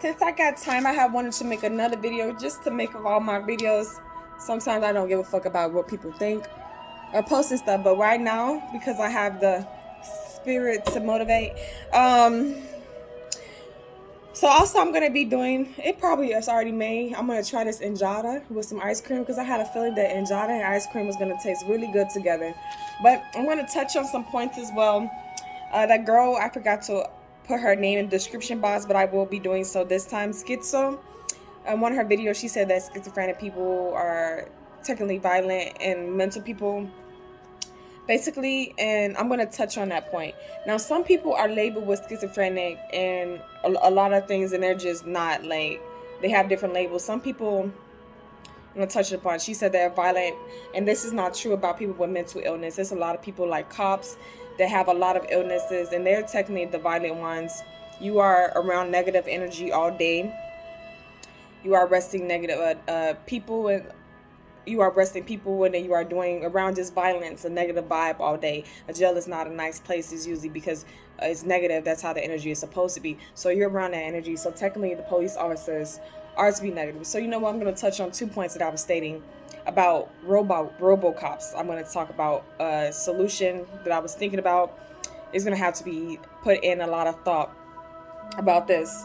Since I got time, I have wanted to make another video just to make of all my videos. Sometimes I don't give a fuck about what people think or posting stuff, but right now, because I have the spirit to motivate, so also I'm gonna be doing it. Probably it's already made. I'm gonna try this injata with some ice cream because I had a feeling that injata and ice cream was gonna taste really good together. But I'm gonna touch on some points as well. That girl, I forgot to put her name in the description box, but I will be doing so this time. Schiz Oh. In one of her videos, she said that schizophrenic people are technically violent and mental people, basically. And I'm going to touch on that point. Now, some people are labeled with schizophrenic and a lot of things, and they're just not, like, they have different labels. Some people, I'm going to touch upon, she said they're violent, and this is not true about people with mental illness. There's a lot of people like cops that have a lot of illnesses, and they're technically the violent ones. You are around negative energy all day. You are arresting negative people, and you are arresting people when you are doing around just violence, a negative vibe all day. A jail is not a nice place. It's usually because it's negative. That's how the energy is supposed to be. So you're around that energy. So technically the police officers are to be negative. So you know what? I'm going to touch on 2 points that I was stating about RoboCops. I'm going to talk about a solution that I was thinking about. It's going to have to be put in a lot of thought about this.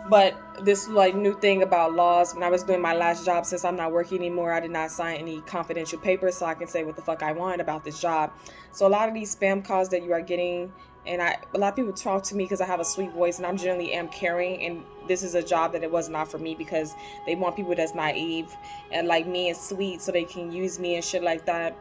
But this like new thing about laws, when I was doing my last job, since I'm not working anymore, I did not sign any confidential papers, so I can say what the fuck I want about this job. So a lot of these spam calls that you are getting, and a lot of people talk to me because I have a sweet voice, and I'm generally am caring, and this is a job that it was not for me because they want people that's naive and like me and sweet, so they can use me and shit like that.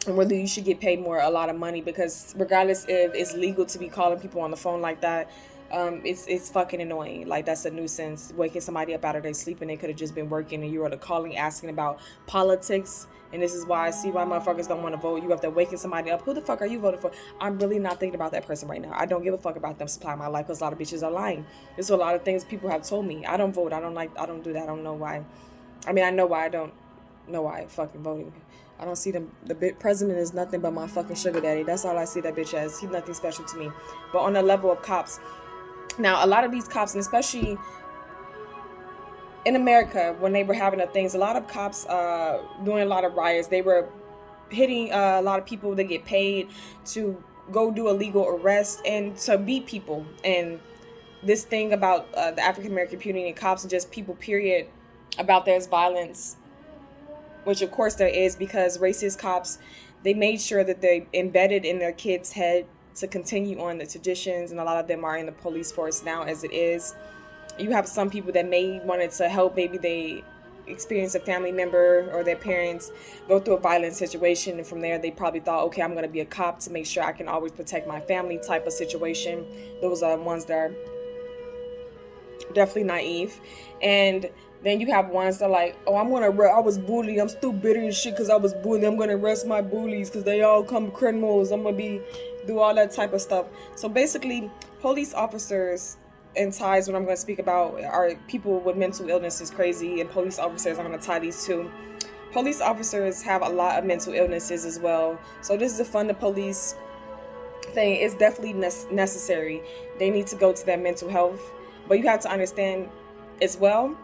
And whether you should get paid a lot of money, because regardless if it's legal to be calling people on the phone like that, it's fucking annoying. Like, that's a nuisance. Waking somebody up out of their sleep and they could have just been working, and you are the calling asking about politics. And this is why I see why motherfuckers don't want to vote. You have to waking somebody up. Who the fuck are you voting for? I'm really not thinking about that person right now. I don't give a fuck about them supplying my life because a lot of bitches are lying. There's a lot of things people have told me. I don't vote. I don't do that. I don't know why. I mean, I know why I don't know why fucking voting. I don't see them. The president is nothing but my fucking sugar daddy. That's all I see that bitch as. He's nothing special to me. But on the level of cops, now, a lot of these cops, and especially in America, when they were having the things, a lot of cops doing a lot of riots, they were hitting a lot of people that get paid to go do illegal arrests and to beat people. And this thing about the African American community and cops and just people, period, about there's violence, which of course there is, because racist cops, they made sure that they embedded in their kids' head to continue on the traditions, and a lot of them are in the police force now as it is. You have some people that may wanted to help, maybe they experience a family member or their parents go through a violent situation, and from there they probably thought, okay, I'm going to be a cop to make sure I can always protect my family type of situation. Those are ones that are definitely naive. And then you have ones that are like, oh, I was bullied, I'm still bitter and shit because I was bullied, I'm gonna arrest my bullies because they all come criminals, I'm gonna do all that type of stuff. So basically, police officers and ties, what I'm going to speak about, are people with mental illness is crazy, and police officers, I'm going to tie these two. Police officers have a lot of mental illnesses as well. So this is a fund the police thing. It's definitely necessary. They need to go to their mental health. But you have to understand as well,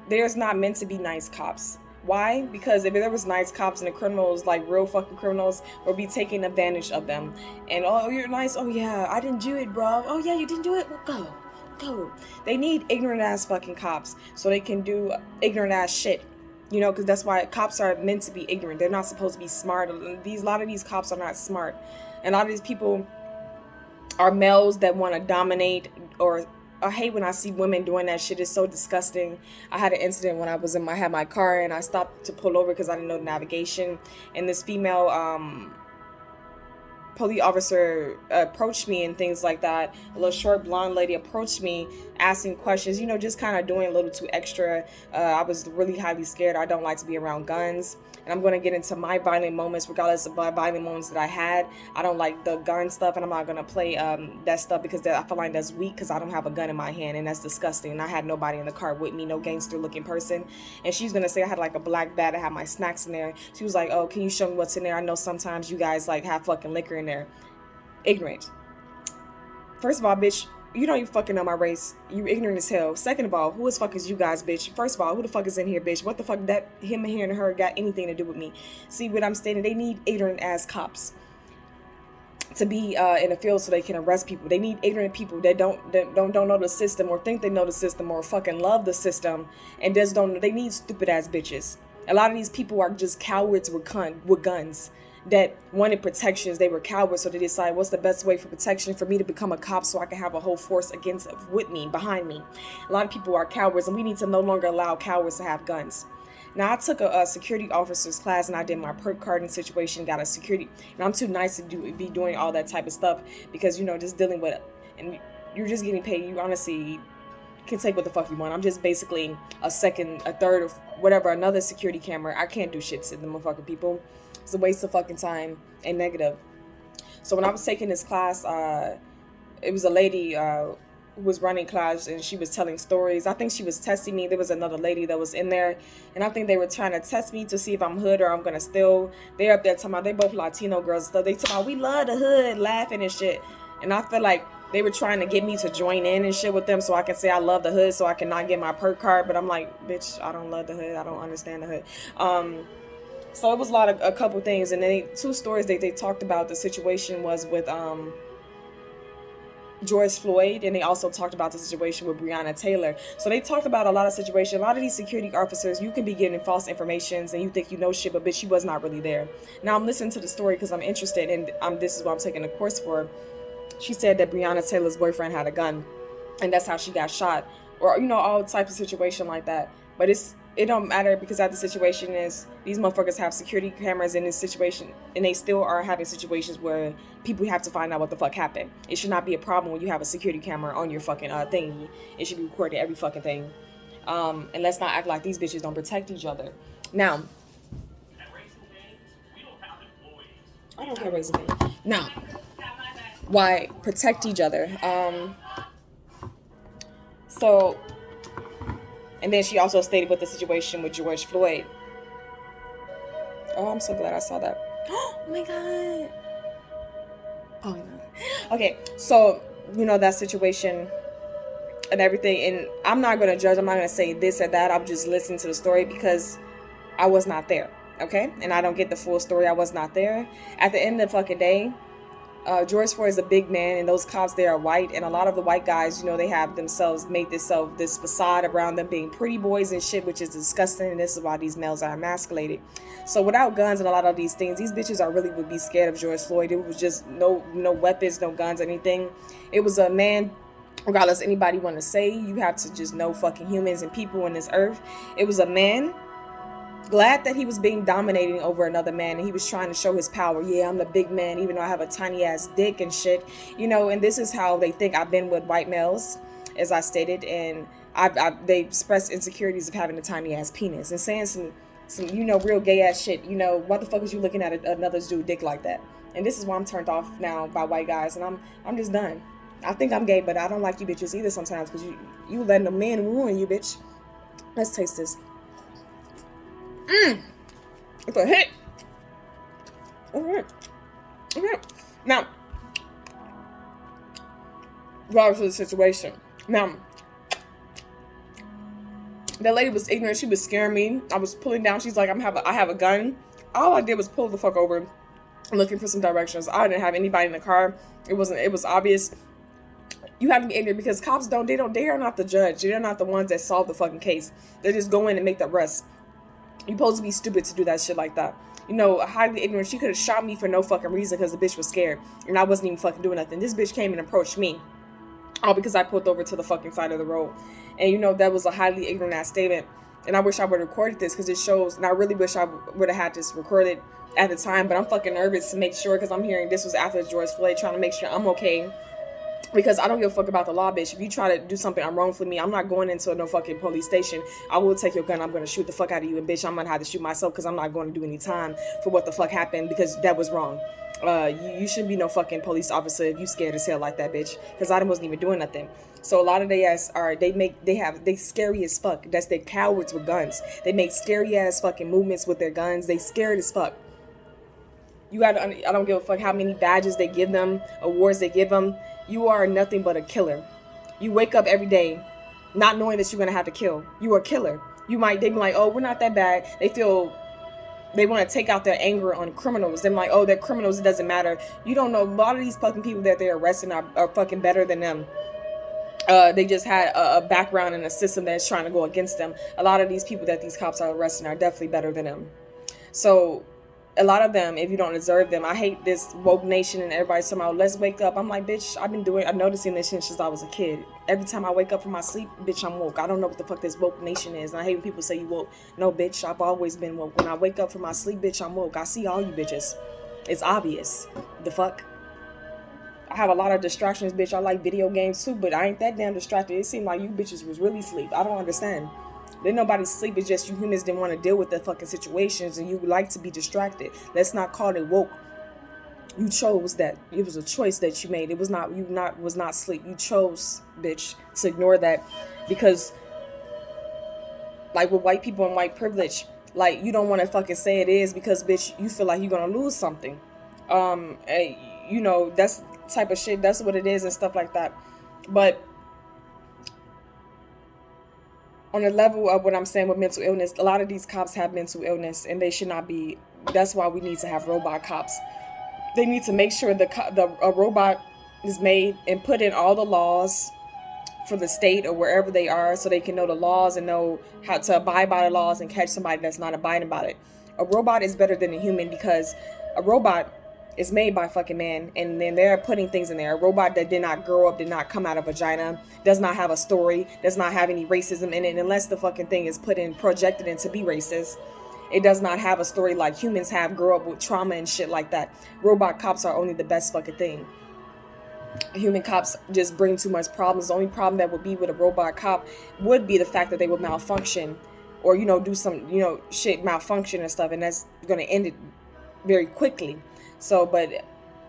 there's not meant to be nice cops. Why? Because if there was nice cops and the criminals, like real fucking criminals, would be taking advantage of them. And, oh, you're nice. Oh, yeah, I didn't do it, bro. Oh, yeah, you didn't do it? Well, go. They need ignorant ass fucking cops so they can do ignorant ass shit. You know, because that's why cops are meant to be ignorant. They're not supposed to be smart. A lot of these cops are not smart. And a lot of these people are males that want to dominate, or I hate when I see women doing that shit. It's so disgusting. I had an incident when I had my car and I stopped to pull over because I didn't know the navigation, and this female police officer approached me and things like that. A little short blonde lady approached me asking questions, you know, just kind of doing a little too extra. I was really highly scared. I don't like to be around guns. And I'm going to get into my violent moments, regardless of my violent moments that I had. I don't like the gun stuff, and I'm not going to play that stuff because I feel like that's weak, because I don't have a gun in my hand, and that's disgusting. And I had nobody in the car with me, no gangster-looking person. And she's going to say I had like a black bag. I had my snacks in there. She was like, oh, can you show me what's in there? I know sometimes you guys like have fucking liquor in there. Ignorant. First of all, bitch, You don't even fucking know my race. You ignorant as hell. Second of all, who as fuck is you guys, bitch? First of all, who the fuck is in here, bitch? What the fuck that him and here and her got anything to do with me? See what I'm stating? They need ignorant ass cops to be in the field so they can arrest people. They need ignorant people that don't know the system or think they know the system or fucking love the system and just don't. They need stupid ass bitches. A lot of these people are just cowards with guns that wanted protections. They were cowards, so they decided what's the best way for protection for me to become a cop so I can have a whole force with me, behind me. A lot of people are cowards, and we need to no longer allow cowards to have guns. Now, I took a security officer's class, and I did my perk carding situation, got a security, and I'm too nice to be doing all that type of stuff because, just dealing with it, and you're just getting paid. You honestly can take what the fuck you want. I'm just basically a second, a third, or whatever, another security camera. I can't do shit to the motherfucking people. It's a waste of fucking time and negative. So when I was taking this class, it was a lady who was running class, and she was telling stories. I think she was testing me. There was another lady that was in there, and I think they were trying to test me to see if I'm hood or I'm gonna steal. They're up there talking about, they both Latino girls, so they talking about we love the hood, laughing and shit. And I feel like they were trying to get me to join in and shit with them so I can say I love the hood so I can not get my perk card. But I'm like, bitch, I don't love the hood. I don't understand the hood. So it was a couple things, and then two stories they talked about. The situation was with George Floyd, and they also talked about the situation with Breonna Taylor. So they talked about a lot of situations. A lot of these security officers, you can be getting false information and you think you know shit, but bitch, she was not really there. Now I'm listening to the story because I'm interested, and this is what I'm taking a course for. She said that Breonna Taylor's boyfriend had a gun, and that's how she got shot, or all types of situation like that. But it don't matter because the situation is these motherfuckers have security cameras in this situation, and they still are having situations where people have to find out what the fuck happened. It should not be a problem when you have a security camera on your fucking thingy. It should be recording every fucking thing. And let's not act like these bitches don't protect each other. Now, I don't care Raisin Cane. Now, why protect each other? So. And then she also stated with the situation with George Floyd. Oh, I'm so glad I saw that. Oh my God. Oh no. Okay, so that situation and everything, and I'm not gonna judge. I'm not gonna say this or that. I'm just listening to the story because I was not there. Okay, and I don't get the full story. I was not there. At the end of the fucking day, George Floyd is a big man, and those cops there are white, and a lot of the white guys, they have themselves made this facade around them being pretty boys and shit, which is disgusting, and this is why these males are emasculated. So without guns and a lot of these things, these bitches would be scared of George Floyd. It was just no weapons, no guns, anything. It was a man, regardless anybody want to say, you have to just know fucking humans and people in this earth. It was a man glad that he was being dominating over another man, and he was trying to show his power. Yeah, I'm the big man, even though I have a tiny ass dick and shit, and this is how they think. I've been with white males, as I stated, and they express insecurities of having a tiny ass penis and saying some real gay ass shit. What the fuck is you looking at another dude dick like that? And this is why I'm turned off now by white guys, and I'm just done. I think I'm gay, but I don't like you bitches either sometimes because you letting a man ruin you, bitch. Let's taste this. It's a hit. Okay. Now, regardless of the situation. Now, the lady was ignorant. She was scaring me. I was pulling down. She's like, I have a gun. All I did was pull the fuck over, looking for some directions. I didn't have anybody in the car. It was obvious. You have to be ignorant because cops they are not the judge. They're not the ones that solve the fucking case. They just go in and make the arrest. You're supposed to be stupid to do that shit like that. Highly ignorant. She could have shot me for no fucking reason because the bitch was scared. And I wasn't even fucking doing nothing. This bitch came and approached me. All because I pulled over to the fucking side of the road. And that was a highly ignorant ass statement. And I wish I would have recorded this because it shows, and I really wish I would have had this recorded at the time. But I'm fucking nervous to make sure because I'm hearing this was after George Floyd, trying to make sure I'm okay. Because I don't give a fuck about the law, bitch. If you try to do something wrongfully me, I'm not going into no fucking police station. I will take your gun. I'm going to shoot the fuck out of you. And bitch, I'm going to have to shoot myself because I'm not going to do any time for what the fuck happened because that was wrong. You shouldn't be no fucking police officer if you scared as hell like that, bitch. Because I wasn't even doing nothing. So a lot of they ass are, they scary as fuck. That's they cowards with guns. They make scary ass fucking movements with their guns. They scared as fuck. I don't give a fuck how many badges they give them, awards they give them. You are nothing but a killer. You wake up every day not knowing that you're gonna have to kill. You are a killer. They be like, oh, we're not that bad. They want to take out their anger on criminals. They're like, oh, they're criminals, it doesn't matter. You don't know, a lot of these fucking people that they're arresting are fucking better than them. They just had a background in a system that's trying to go against them. A lot of these people that these cops are arresting are definitely better than them. So a lot of them, if you don't deserve them, I hate this woke nation and everybody somehow, let's wake up. I'm like, bitch, I'm noticing this since I was a kid. Every time I wake up from my sleep, bitch, I'm woke. I don't know what the fuck this woke nation is. And I hate when people say you woke. No, bitch, I've always been woke. When I wake up from my sleep, bitch, I'm woke. I see all you bitches. It's obvious. The fuck? I have a lot of distractions, bitch. I like video games too, but I ain't that damn distracted. It seemed like you bitches was really asleep. I don't understand. Then nobody's sleep. It's just you humans didn't want to deal with the fucking situations and you like to be distracted. Let's not call it woke. You chose that. It was a choice that you made. It was not, was not sleep. You chose, bitch, to ignore that because like with white people and white privilege, like you don't want to fucking say it is because bitch, you feel like you're going to lose something. You know, that's type of shit. That's what it is and stuff like that. But on the level of what I'm saying with mental illness, a lot of these cops have mental illness and they should not be. That's why we need to have robot cops. They need to make sure a robot is made and put in all the laws for the state or wherever they are so they can know the laws and know how to abide by the laws and catch somebody that's not abiding by it. A robot is better than a human because a robot is made by fucking man, and then they're putting things in there. A robot that did not grow up, did not come out of vagina, does not have a story, does not have any racism in it, unless the fucking thing is projected in to be racist. It does not have a story like humans have, grow up with trauma and shit like that. Robot cops are only the best fucking thing. Human cops just bring too much problems. The only problem that would be with a robot cop would be the fact that they would malfunction or, do some, shit malfunction and stuff, and that's going to end it very quickly. So, but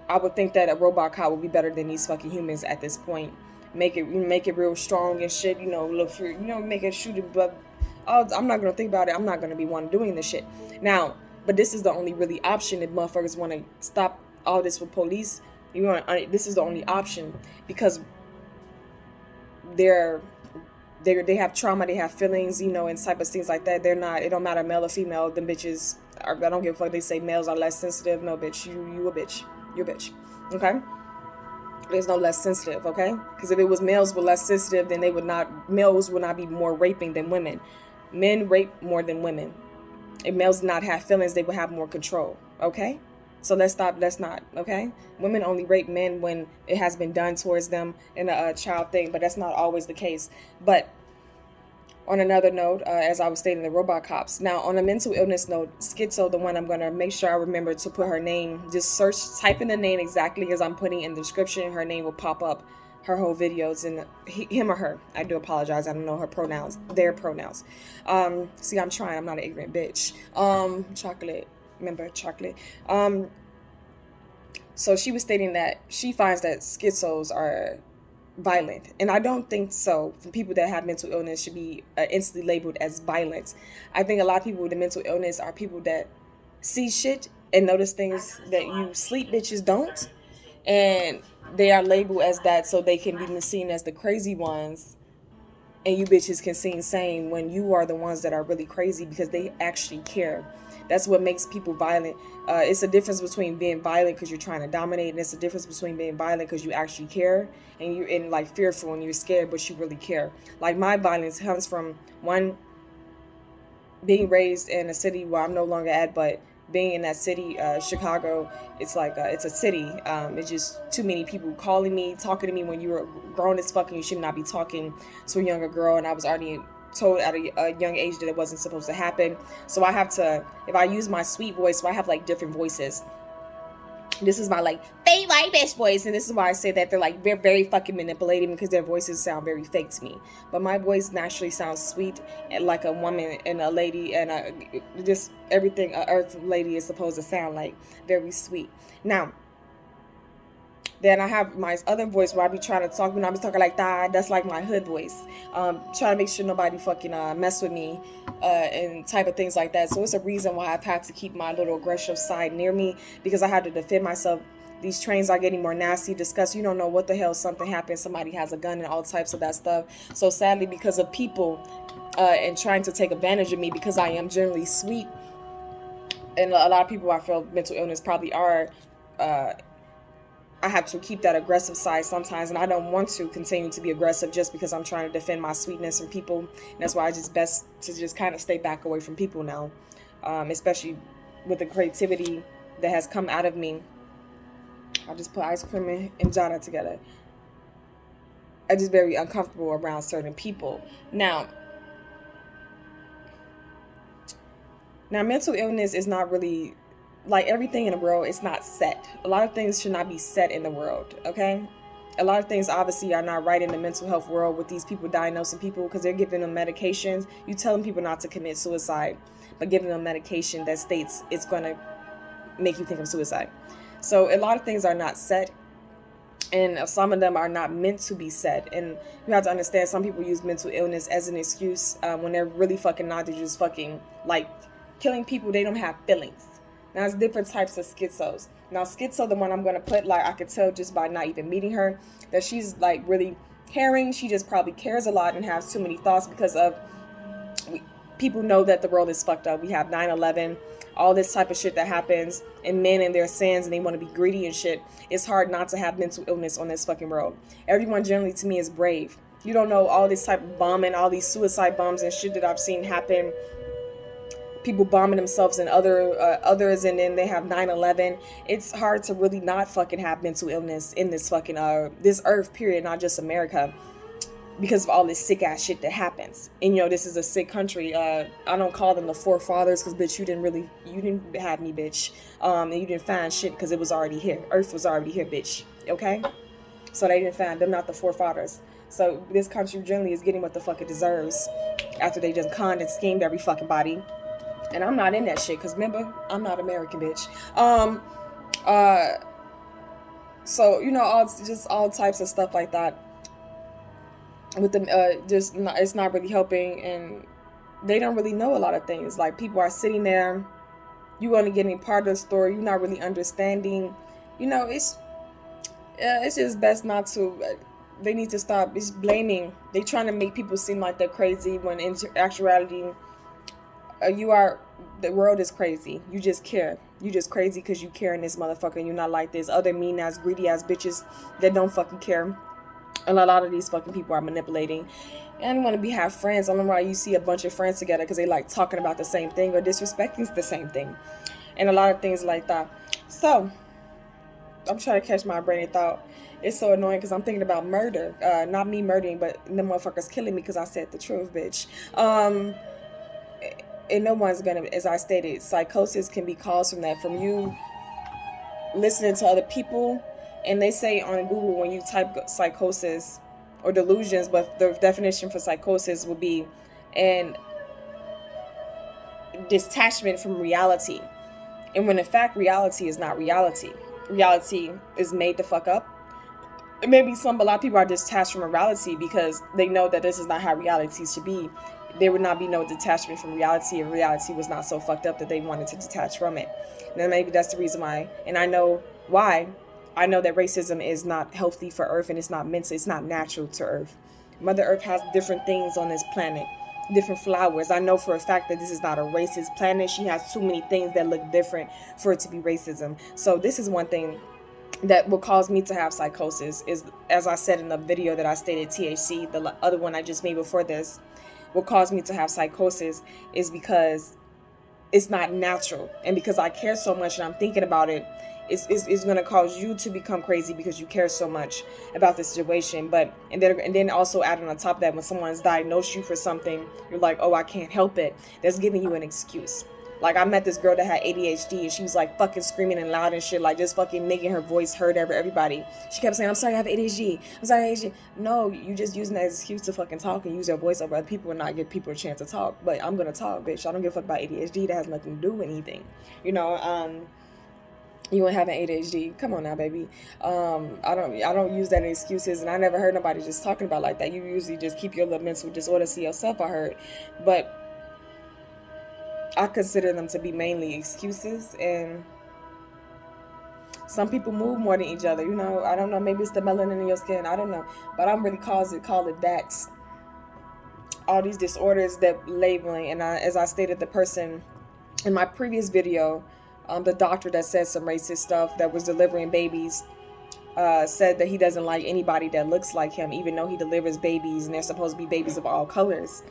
I would think that a robot cop would be better than these fucking humans at this point. Make it real strong and shit, look for, make it shoot it, but I'm not going to think about it. I'm not going to be one doing this shit. Now, but this is the only really option if motherfuckers want to stop all this with police. This is the only option because they have trauma, they have feelings, and type of things like that. It don't matter male or female. Them bitches I don't give a fuck. They say males are less sensitive. No, bitch, you a bitch. You're a bitch. Okay? There's no less sensitive, okay? Because if it was males were less sensitive, then males would not be more raping than women. Men rape more than women. If males did not have feelings, they would have more control, okay? So let's not, okay? Women only rape men when it has been done towards them in a child thing, but that's not always the case. But on another note, as I was stating, the robot cops. Now, on a mental illness note, Schiz Oh, the one I'm going to make sure I remember to put her name. Just type in the name exactly as I'm putting in the description. Her name will pop up, her whole videos, and him or her. I do apologize. I don't know her pronouns. Their pronouns. See, I'm trying. I'm not an ignorant bitch. Chocolate. Remember, chocolate. So she was stating that she finds that schizos are violent, and I don't think so. For people that have mental illness should be instantly labeled as violent. I think a lot of people with the mental illness are people that see shit and notice things that you sleep bitches don't, and they are labeled as that so they can be seen as the crazy ones, and you bitches can seem sane when you are the ones that are really crazy because they actually care. That's what makes people violent. It's a difference between being violent because you're trying to dominate, and it's a difference between being violent because you actually care, and you're like fearful and you're scared, but you really care. Like my violence comes from one, being raised in a city where I'm no longer at, but being in that city, Chicago, it's like it's a city. It's just too many people calling me, talking to me when you were grown as fuck and you should not be talking to a younger girl, and I was already told at a young age that it wasn't supposed to happen. So I have to, if I use my sweet voice, so I have like different voices. This is my like fake white bitch voice, and this is why I say that they're very fucking manipulating because their voices sound very fake to me. But my voice naturally sounds sweet and like a woman and a lady and just everything a earth lady is supposed to sound like, very sweet. Now, then I have my other voice where I be trying to talk, when I be talking like that, that's like my hood voice. Trying to make sure nobody fucking mess with me and type of things like that. So it's a reason why I've had to keep my little aggressive side near me, because I had to defend myself These trains are getting more nasty, disgusting. You don't know what the hell, something happened, somebody has a gun and all types of that stuff. So sadly, because of people and trying to take advantage of me because I am generally sweet, and a lot of people I feel mental illness probably are, I have to keep that aggressive side sometimes, and I don't want to continue to be aggressive just because I'm trying to defend my sweetness from people. And that's why I just best to just kind of stay back away from people now, especially with the creativity that has come out of me. I just put ice cream and Jada together. I'm just very uncomfortable around certain people. Now, mental illness is not really, like everything in the world, it's not set. A lot of things should not be set in the world, okay? A lot of things obviously are not right in the mental health world with these people diagnosing people because they're giving them medications. You telling people not to commit suicide, but giving them medication that states it's going to make you think of suicide. So a lot of things are not set, and some of them are not meant to be set. And you have to understand, some people use mental illness as an excuse when they're really fucking not. They're just fucking like killing people. They don't have feelings. Now, there's different types of schizos. Now, schizo, the one I'm going to put, like, I could tell just by not even meeting her, that she's, like, really caring. She just probably cares a lot and has too many thoughts because of, people know that the world is fucked up. We have 9/11, all this type of shit that happens, and men and their sins, and they want to be greedy and shit. It's hard not to have mental illness on this fucking world. Everyone generally, to me, is brave. You don't know all this type of bombing, all these suicide bombs and shit that I've seen happen. People bombing themselves and others, and then they have 9/11. It's hard to really not fucking have mental illness in this fucking this earth, period, not just America, because of all this sick ass shit that happens. And this is a sick country. I don't call them the forefathers because bitch, you didn't have me, bitch, and you didn't find shit because it was already here. Earth was already here, bitch. Okay, so they didn't find them, not the forefathers. So this country generally is getting what the fuck it deserves after they just conned and schemed every fucking body. And I'm not in that shit, because remember, I'm not American, bitch. So all types of stuff like that with them, it's not really helping, and they don't really know a lot of things. Like, people are sitting there, you only getting part of the story, you're not really understanding. It's just best not to. They need to stop. It's blaming. They trying to make people seem like they're crazy when in actuality, the world is crazy. You just care. You just crazy because you care in this motherfucker. You're not like this other mean ass, greedy ass bitches that don't fucking care. And a lot of these fucking people are manipulating. And want to have friends. I don't know why you see a bunch of friends together, because they like talking about the same thing or disrespecting the same thing. And a lot of things like that. So, I'm trying to catch my brain of thought. It's so annoying because I'm thinking about murder. Not me murdering, but the motherfuckers killing me because I said the truth, bitch. And no one's gonna, as I stated, psychosis can be caused from that, from you listening to other people. And they say on Google, when you type psychosis or delusions, but the definition for psychosis will be an detachment from reality. And when in fact reality is not reality. Reality is made the fuck up. Maybe a lot of people are detached from reality because they know that this is not how reality should be. There would not be no detachment from reality if reality was not so fucked up that they wanted to detach from it. And then maybe that's the reason why. And I know why. I know that racism is not healthy for Earth, and it's not mental. It's not natural to Earth. Mother Earth has different things on this planet, different flowers. I know for a fact that this is not a racist planet. She has too many things that look different for it to be racism. So this is one thing that will cause me to have psychosis, is, as I said in the video that I stated, THC, the other one I just made before this, will cause me to have psychosis is because it's not natural. And because I care so much and I'm thinking about it, it's going to cause you to become crazy because you care so much about the situation. And then also adding on top of that, when someone's diagnosed you for something, you're like, oh, I can't help it. That's giving you an excuse. Like, I met this girl that had ADHD, and she was like fucking screaming and loud and shit, like just fucking making her voice heard over everybody. She kept saying, I'm sorry, I have ADHD. I'm sorry, I have ADHD. No, you just using that as an excuse to fucking talk and use your voice over other people and not give people a chance to talk. But I'm gonna talk, bitch. I don't give a fuck about ADHD. That has nothing to do with anything. You ain't having ADHD. Come on now, baby. I don't use that as excuses, and I never heard nobody just talking about like that. You usually just keep your little mental disorder to yourself, I heard. But I consider them to be mainly excuses, and Some people move more than each other. You know, I don't know. Maybe it's the melanin in your skin. I don't know. But I'm really call it that. All these disorders that labeling. And as I stated, the person in my previous video, the doctor that said some racist stuff that was delivering babies, said that he doesn't like anybody that looks like him, even though he delivers babies and they're supposed to be babies of all colors,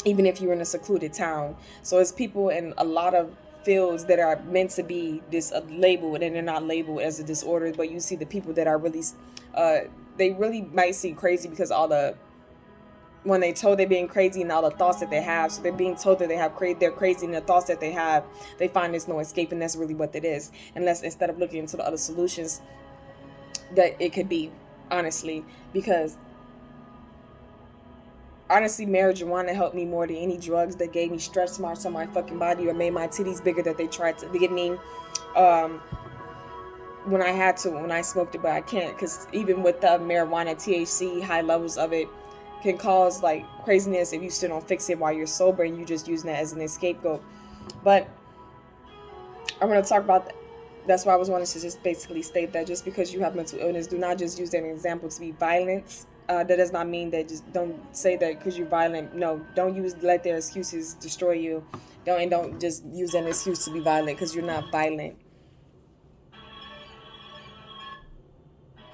even if you're in a secluded town. So it's people in a lot of fields that are meant to be this labeled, and they're not labeled as a disorder. But you see the people that are really, they really might seem crazy because all the, when they told they're being crazy and all the thoughts that they have, so they're being told that they're crazy and the thoughts that they have, they find there's no escape, and that's really what it is. Unless instead of looking into the other solutions that it could be, honestly, because honestly, marijuana helped me more than any drugs that gave me stretch marks on my fucking body or made my titties bigger that they tried to give me when I smoked it, but I can't, because even with the marijuana, THC, high levels of it can cause like craziness if you still don't fix it while you're sober and you just using that as an scapegoat. But I'm going to talk about that. That's why I was wanting to just basically state that just because you have mental illness, do not just use that as an example to be violent. That does not mean that just don't say that because you're violent. No, don't let their excuses destroy you. Don't just use an excuse to be violent because you're not violent.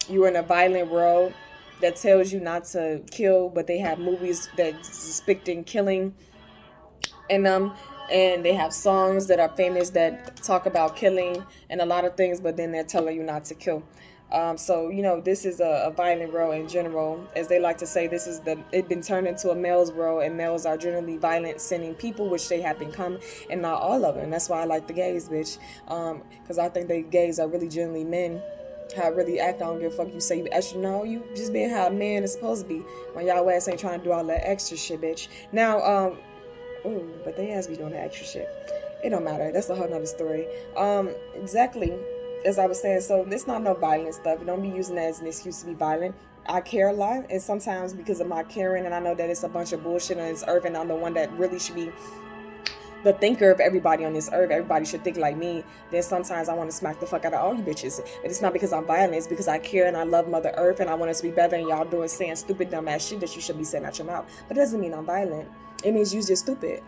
You're in a violent world that tells you not to kill, but they have movies that depicting killing in them. And they have songs that are famous that talk about killing and a lot of things, but then they're telling you not to kill. So, you know, this is a violent world in general. As they like to say, it's been turned into a male's world, and males are generally violent, sinning people, which they have become, and not all of them. And that's why I like the gays, bitch. Because I think the gays are really generally men. How really act, I don't give a fuck. You say you extra, no, you just being how a man is supposed to be. When y'all ass ain't trying to do all that extra shit, bitch. Now, ooh, but they ass be doing that extra shit. It don't matter. That's a whole nother story. Exactly as I was saying. So it's not no violent stuff. Don't be using that as an excuse to be violent. I care a lot, and sometimes because of my caring, and I know that it's a bunch of bullshit on this earth, and I'm the one that really should be the thinker of everybody on this earth. Everybody should think like me. Then sometimes I want to smack the fuck out of all you bitches. But it's not because I'm violent. It's because I care and I love Mother Earth, and I want us to be better, and y'all doing saying stupid dumb ass shit that you should be saying out your mouth. But it doesn't mean I'm violent. It means you're just stupid.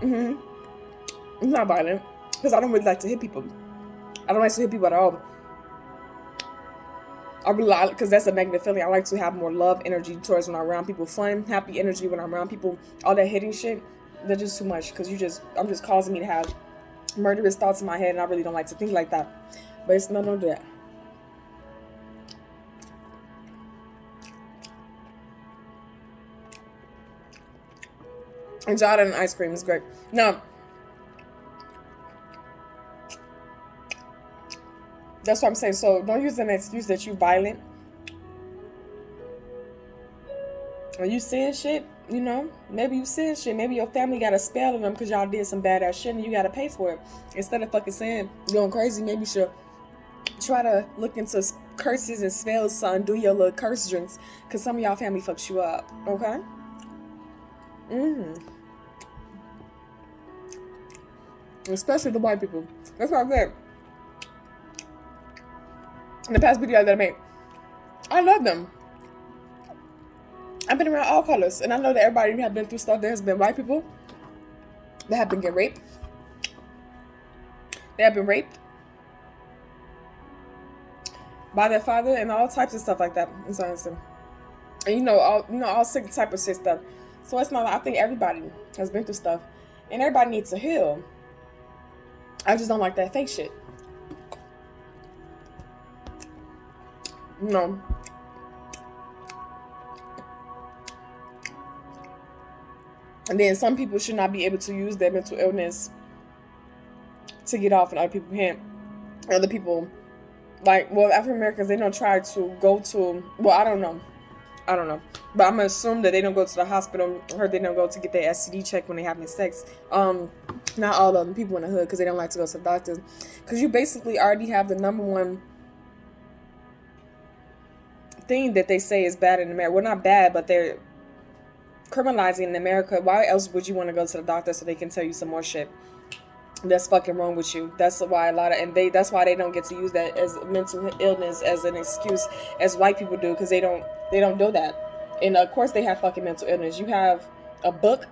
I'm not violent because I don't really like to hit people. I don't like to hit people at all. I really like, because that's a negative feeling. I like to have more love energy towards when I'm around people, fun, happy energy when I'm around people. All that hitting shit, they're just too much, because I'm just causing me to have murderous thoughts in my head, and I really don't like to think like that. But it's none of that. And Jada and ice cream is great. Now, that's what I'm saying. So don't use an excuse that you're violent. Are you saying shit? You know, maybe you saying shit. Maybe your family got a spell on them because y'all did some badass shit and you got to pay for it. Instead of fucking saying you're going crazy, maybe you should try to look into curses and spells, son. Do your little curse drinks, because some of y'all family fucks you up. Okay? Especially the white people. That's what I said. In the past video that I made, I love them. I've been around all colors, and I know that everybody have been through stuff. There has been white people that have been getting raped. They have been raped by their father and all types of stuff like that. And all sick type of shit stuff. So it's not. I think everybody has been through stuff, and everybody needs to heal. I just don't like that fake shit. No. And then some people should not be able to use their mental illness to get off, and other people can't. Other people, African Americans, they don't try to go to, I don't know. But I'm going to assume that they don't go to the hospital, or they don't go to get their STD checked when they're having sex. Not all of them, people in the hood, because they don't like to go to the doctors. Because you basically already have the number one thing that they say is bad in America. Well, not bad, but they're criminalizing in America. Why else would you want to go to the doctor so they can tell you some more shit? that's fucking wrong with you. That's why a lot of, and that's why they don't get to use that as mental illness as an excuse as white people do, because they don't do that. And of course they have fucking mental illness. You have a book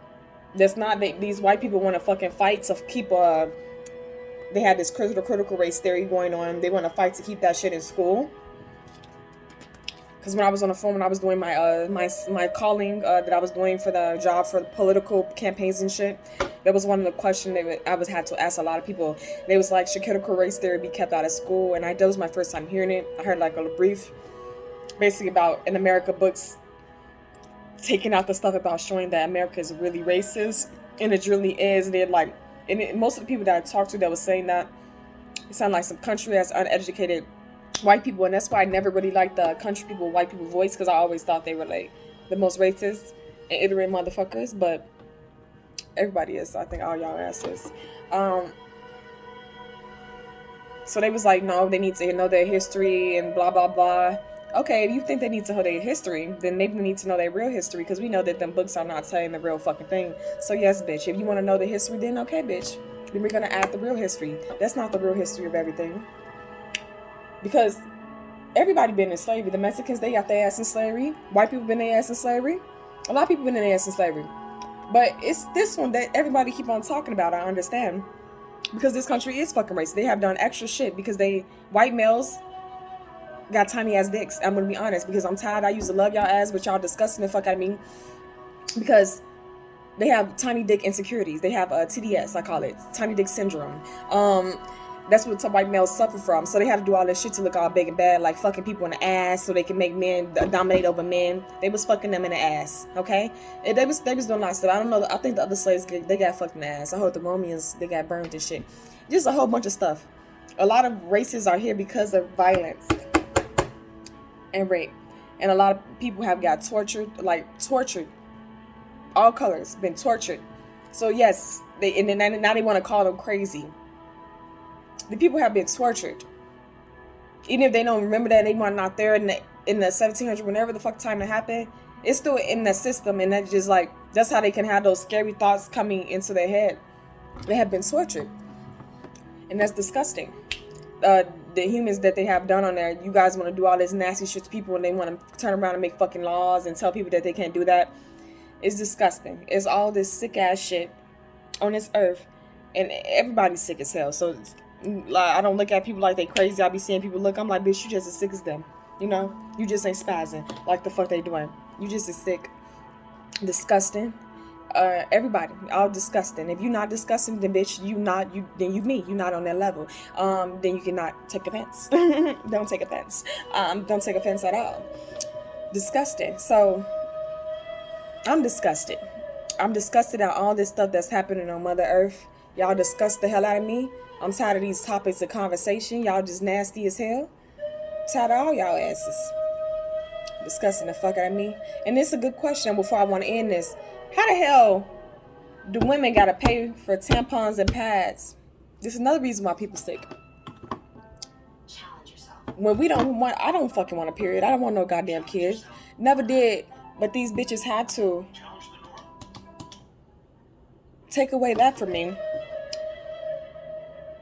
that's not, these white people want to fucking fight to keep they had this critical race theory going on. They want to fight to keep that shit in school. Because when I was on the phone, when I was doing my calling that I was doing for the job for the political campaigns and shit, that was one of the questions I was had to ask a lot of people. They was like, should critical race theory be kept out of school? And that was my first time hearing it. I heard like a brief, basically about in America books, taking out the stuff about showing that America is really racist, and it really is. They're like, and most of the people that I talked to that was saying that, it sounded like some country as uneducated white people, and that's why I never really liked the country people, white people voice, because I always thought they were like the most racist and ignorant motherfuckers, but everybody is. I think all y'all asses. So they was like, no, they need to know their history and blah blah blah. Okay, if you think they need to know their history, then maybe they need to know their real history, because we know that them books are not telling the real fucking thing. So yes, bitch, if you want to know the history, then okay, bitch, then we're gonna add the real history. That's not the real history of everything. Because everybody been in slavery. The Mexicans, they got their ass in slavery. White people been their ass in slavery. A lot of people been in their ass in slavery. But it's this one that everybody keep on talking about, I understand. Because this country is fucking racist. They have done extra shit because white males got tiny ass dicks. I'm gonna be honest, because I'm tired. I used to love y'all ass, but y'all disgusting the fuck out of me. Because they have tiny dick insecurities. They have TDS, I call it. Tiny dick syndrome. That's what some white males suffer from. So they have to do all this shit to look all big and bad, like fucking people in the ass so they can make men dominate over men. They was fucking them in the ass, okay? And they was doing a lot of stuff. I don't know. I think the other slaves, they got fucked in the ass. I heard the Romans, they got burned and shit. Just a whole bunch of stuff. A lot of races are here because of violence and rape. And a lot of people have got tortured. All colors, been tortured. So yes, now they want to call them crazy. The people have been tortured. Even if they don't remember that, they were not there in the 1700s, whenever the fuck time it happened, it's still in the system, and that's just like, that's how they can have those scary thoughts coming into their head. They have been tortured, and that's disgusting. The humans that they have done on there, you guys want to do all this nasty shit to people, and they want to turn around and make fucking laws and tell people that they can't do that. It's disgusting. It's all this sick ass shit on this earth, and everybody's sick as hell. So I don't look at people like they crazy. I be seeing people look, I'm like, bitch, you just as sick as them. You know, you just ain't spazzing like the fuck they doing. You just as sick. Disgusting. Everybody, all disgusting. If you not disgusting, then bitch, you're not on that level. Then you cannot take offense. Don't take offense. Don't take offense at all. Disgusting. So I'm disgusted. I'm disgusted at all this stuff that's happening on Mother Earth. Y'all disgust the hell out of me. I'm tired of these topics of conversation. Y'all just nasty as hell. I'm tired of all y'all asses. Disgusting the fuck out of me. And this is a good question before I want to end this. How the hell do women gotta pay for tampons and pads? This is another reason why people sick. Challenge yourself. When I don't fucking want a period. I don't want no goddamn kids. Never did. But these bitches had to take away that from me.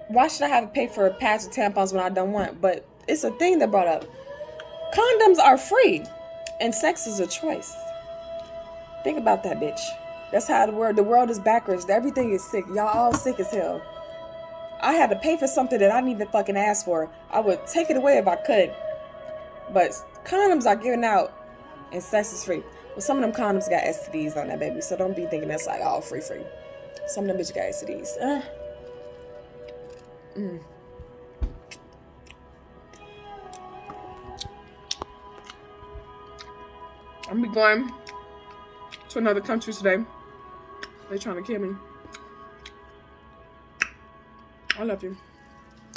Why should I have to pay for pads or tampons when I don't want? But it's a thing that brought up. Condoms are free, and sex is a choice. Think about that, bitch. That's how the world is backwards. Everything is sick. Y'all all sick as hell. I had to pay for something that I didn't even fucking ask for. I would take it away if I could. But condoms are given out, and sex is free. Well, some of them condoms got STDs on that, baby. So don't be thinking that's like all free. Some of them bitches got STDs. I'm be going to another country today. They're trying to kill me. I love you.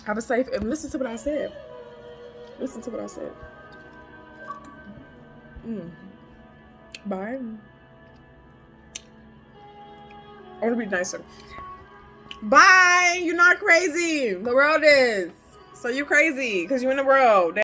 Have a safe, and listen to what I said. Bye. I want to be nicer. Bye. You're not crazy. The world is. So you're crazy because you're in the world.